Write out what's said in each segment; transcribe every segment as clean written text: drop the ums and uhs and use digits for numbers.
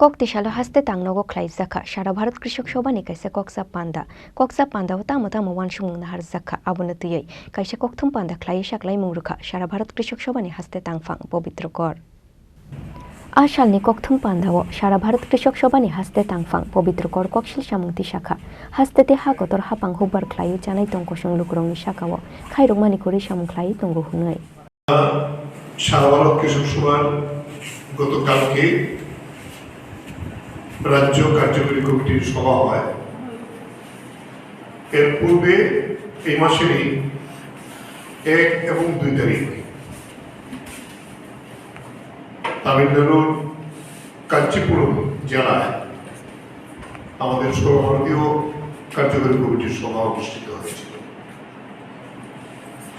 Koktishala haste tangnogo Tisakha Shara Bharat Krishak Sabhani kaisa koksa panda tamo wansung nahar zakha abunatiyai kaisa kokthum panda khlai shaklai mungruka Shara Bharat Krishak Sabhani haste Tangphang Pabitra kor Ashalni kokthum pandao Shara Bharat Krishak Sabhani haste Tangphang Pabitra kor Koksilsamung Tisakha haste te Hakotor Haphang hubar khlai chanai tongkosung lukrongni Sakao khairokmani kori samung khlai tongo hungai Shara Bharat Krishak Sabhani গতকালকে রাজ্য কার্যকরী কমিটির সভা হয়। এর পূর্বে এই মাসেরই 1 এবং 2 তারিখ তামিলনাড়ুর কাঞ্চিপুরম জেলায় আমাদের সর্বভারতীয় কার্যকরী কমিটির সভা অনুষ্ঠিত হয়েছিল।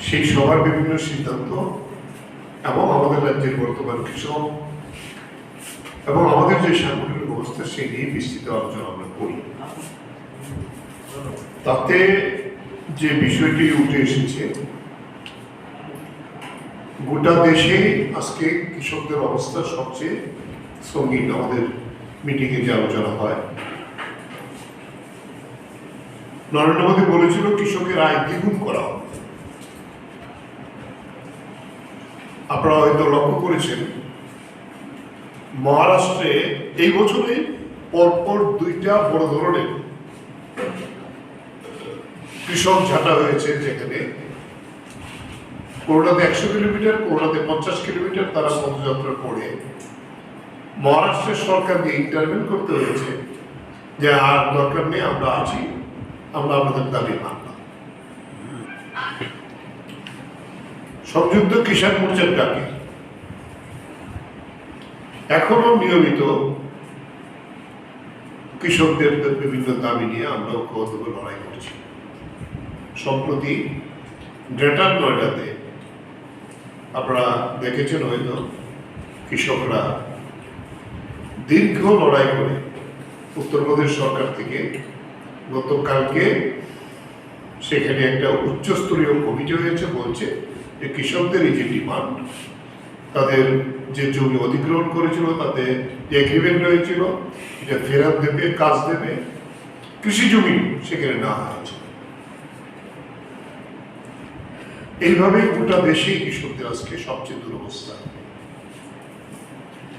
সেই সভার বিভিন্ন সিদ্ধান্ত এবং আমাদের রাজ্যের বর্তমান কৃষক এবং আমাদের যে সাংগঠনিক ব্যবস্থা সেই নিয়ে বিস্তৃত আলোচনা আমরা করি। তাতে যে বিষয়টি উঠে এসেছে, গোটা দেশে আজকে কৃষকদের অবস্থা সবচেয়ে সঙ্গীন। আমাদের মিটিংয়ে যে আলোচনা হয়, নরেন্দ্র মোদী বলেছিল কৃষকের আয় দ্বিগুণ করা হবে। আপনারা হয়তো লক্ষ্য করেছেন, মহারাষ্ট্রে এই বছরে পরপর 2টা বড় ধরনের কৃষক ঝাঁটা হয়েছে, যেখানে কোনোটাতে 100 কিলোমিটার, কোনোটাতে 50 কিলোমিটার তারা পদযাত্রা করে মহারাষ্ট্রের সরকারকে ইন্টারভেন করতে হয়েছে যে আর দরকার নেই, আমরা আছি, আমরা আমাদের দাবি মানলাম। সংযুক্ত কিষাণ মোর্চার ডাকে এখনো নিয়মিত কৃষকদের বিভিন্ন দাবি নিয়ে আমরা ঐক্যবদ্ধ লড়াই করছি। সম্প্রতি গ্রেটার নয়ডাতে আপনারা দেখেছেন হয়তো, কৃষকরা দীর্ঘ লড়াই করে উত্তরপ্রদেশ সরকার থেকে গতকালকে সেখানে একটা উচ্চস্তরীয় কমিটি হয়েছে, বলছে যে কৃষকদের এই যে ডিমান্ড, তাদের যে জমি অধিগ্রহণ করেছিল তাতে যে এগ্রিমেন্ট হয়েছিল এটা ফেরত দেবে, কাজ দেবে, কৃষি জমি সেখানে না হয়েছে। এইভাবে গোটা দেশেই কৃষকদের আজকে সবচেয়ে দুরবস্থা।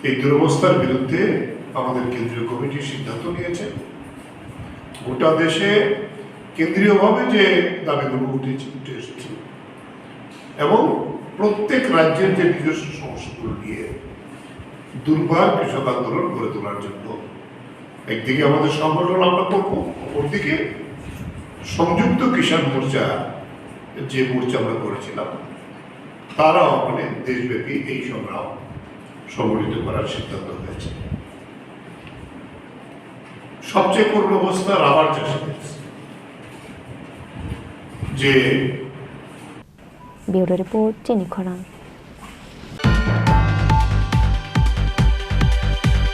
এই দুরবস্থার বিরুদ্ধে আমাদের কেন্দ্রীয় কমিটি সিদ্ধান্ত নিয়েছে গোটা দেশে কেন্দ্রীয়ভাবে যে দাবিগুলো উঠে এসেছে এবং প্রত্যেক রাজ্যের যে নিজস্ব সমস্যাগুলো নিয়ে দুর্বার কৃষক আন্দোলন গড়ে তোলার জন্য একদিকে আমাদের সংগঠন আমরা করবো, অপরদিকে সংযুক্ত কিষাণ মোর্চা যে মোর্চা আমরা করেছিলাম তারাও মানে দেশব্যাপী এই সংগ্রাম সংগঠিত করার সিদ্ধান্ত হয়েছে। সবচেয়ে করুণ অবস্থা রাবার চাষীদের, যে ব্যুরো রিপোর্ট চিনি খরাং।